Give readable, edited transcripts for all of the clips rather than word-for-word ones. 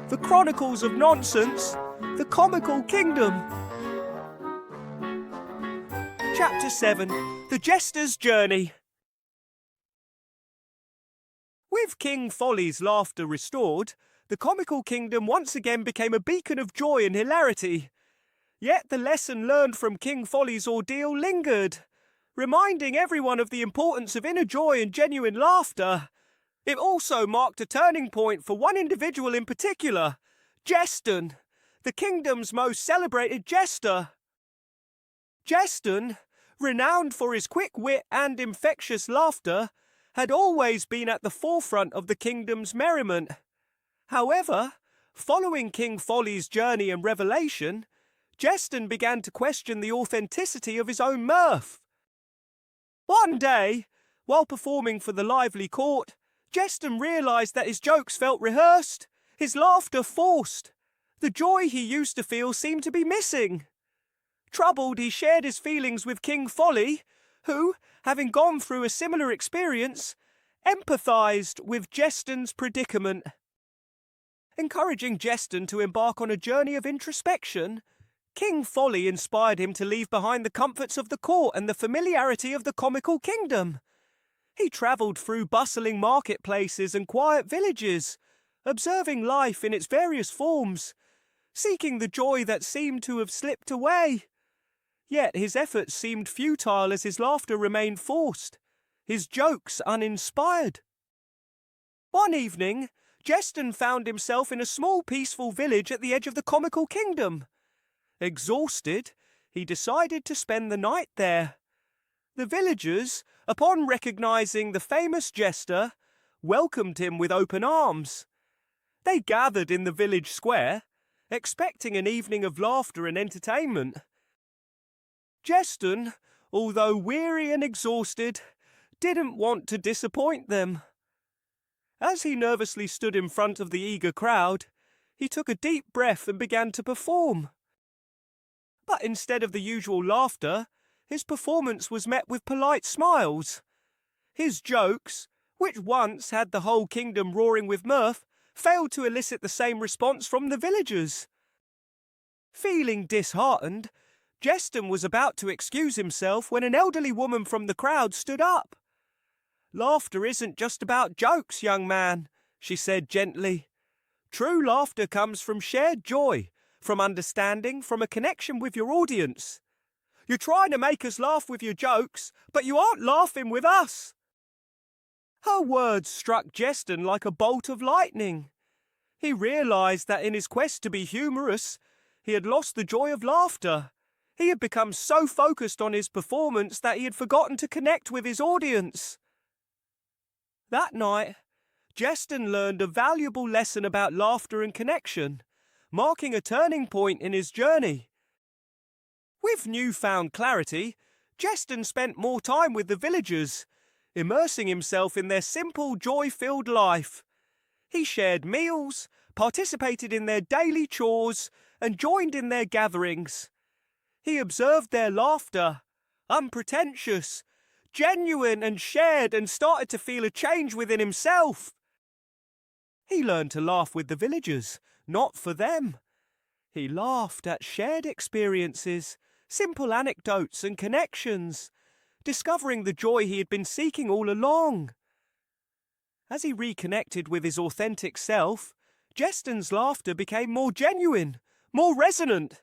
The Chronicles of Nonsense, The Comical Kingdom. Chapter 7, The Jester's Journey. With King Folly's laughter restored, the Comical Kingdom once again became a beacon of joy and hilarity. Yet the lesson learned from King Folly's ordeal lingered, reminding everyone of the importance of inner joy and genuine laughter. It also marked a turning point for one individual in particular, Jeston, the kingdom's most celebrated jester. Jeston, renowned for his quick wit and infectious laughter, had always been at the forefront of the kingdom's merriment. However, following King Folly's journey and revelation, Jeston began to question the authenticity of his own mirth. One day, while performing for the lively court, Jeston realised that his jokes felt rehearsed, his laughter forced. The joy he used to feel seemed to be missing. Troubled, he shared his feelings with King Folly, who, having gone through a similar experience, empathised with Jeston's predicament. Encouraging Jeston to embark on a journey of introspection, King Folly inspired him to leave behind the comforts of the court and the familiarity of the Comical Kingdom. He travelled through bustling marketplaces and quiet villages, observing life in its various forms, seeking the joy that seemed to have slipped away. Yet his efforts seemed futile as his laughter remained forced, his jokes uninspired. One evening, Jeston found himself in a small peaceful village at the edge of the Comical Kingdom. Exhausted, he decided to spend the night there. The villagers, upon recognising the famous jester, welcomed him with open arms. They gathered in the village square, expecting an evening of laughter and entertainment. Jeston, although weary and exhausted, didn't want to disappoint them. As he nervously stood in front of the eager crowd, he took a deep breath and began to perform. But instead of the usual laughter, his performance was met with polite smiles. His jokes, which once had the whole kingdom roaring with mirth, failed to elicit the same response from the villagers. Feeling disheartened, Jeston was about to excuse himself when an elderly woman from the crowd stood up. "Laughter isn't just about jokes, young man," she said gently. "True laughter comes from shared joy, from understanding, from a connection with your audience. You're trying to make us laugh with your jokes, but you aren't laughing with us." Her words struck Jeston like a bolt of lightning. He realised that in his quest to be humorous, he had lost the joy of laughter. He had become so focused on his performance that he had forgotten to connect with his audience. That night, Jeston learned a valuable lesson about laughter and connection, marking a turning point in his journey. With newfound clarity, Jeston spent more time with the villagers, immersing himself in their simple, joy-filled life. He shared meals, participated in their daily chores, and joined in their gatherings. He observed their laughter, unpretentious, genuine and shared, and started to feel a change within himself. He learned to laugh with the villagers, not for them. He laughed at shared experiences, simple anecdotes and connections, discovering the joy he had been seeking all along. As he reconnected with his authentic self, Jeston's laughter became more genuine, more resonant.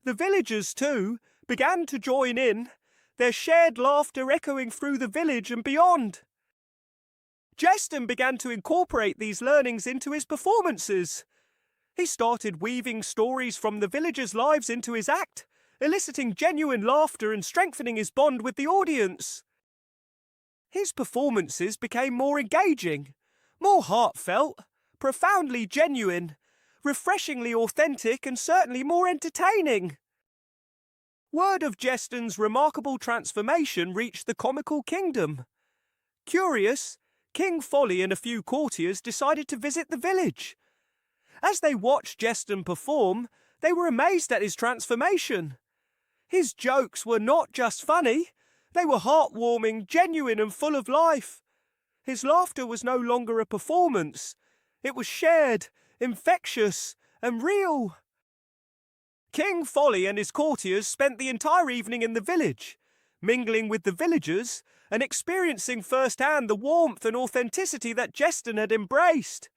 The villagers, too, began to join in, their shared laughter echoing through the village and beyond. Jeston began to incorporate these learnings into his performances. He started weaving stories from the villagers' lives into his act, eliciting genuine laughter and strengthening his bond with the audience. His performances became more engaging, more heartfelt, profoundly genuine, refreshingly authentic, and certainly more entertaining. Word of Jeston's remarkable transformation reached the Comical Kingdom. Curious, King Folly and a few courtiers decided to visit the village. As they watched Jeston perform, they were amazed at his transformation. His jokes were not just funny, they were heartwarming, genuine and full of life. His laughter was no longer a performance. It was shared, infectious, and real. King Folly and his courtiers spent the entire evening in the village, mingling with the villagers and experiencing firsthand the warmth and authenticity that Jeston had embraced.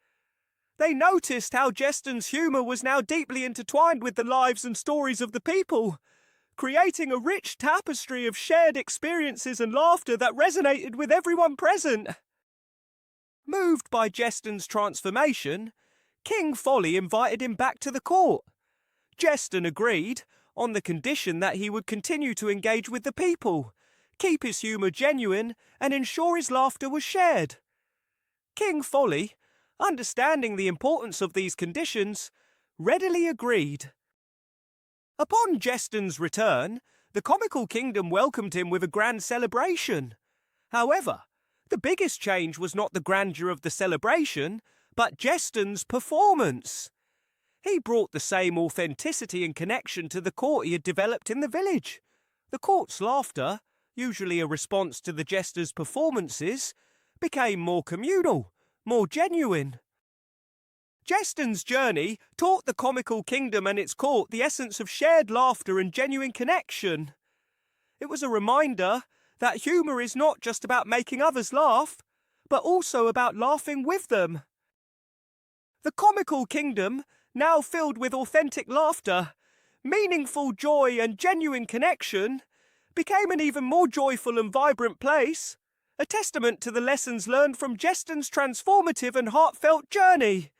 They noticed how Jeston's humour was now deeply intertwined with the lives and stories of the people, creating a rich tapestry of shared experiences and laughter that resonated with everyone present. Moved by Jeston's transformation, King Folly invited him back to the court. Jeston agreed, on the condition that he would continue to engage with the people, keep his humour genuine, and ensure his laughter was shared. King Folly, understanding the importance of these conditions, readily agreed. Upon Jeston's return, the Comical Kingdom welcomed him with a grand celebration. However, the biggest change was not the grandeur of the celebration, but Jeston's performance. He brought the same authenticity and connection to the court he had developed in the village. The court's laughter, usually a response to the Jester's performances, became more communal, more genuine. Jeston's journey taught the Comical Kingdom and its court the essence of shared laughter and genuine connection. It was a reminder that humour is not just about making others laugh, but also about laughing with them. The Comical Kingdom, now filled with authentic laughter, meaningful joy and genuine connection, became an even more joyful and vibrant place, a testament to the lessons learned from Jeston's transformative and heartfelt journey.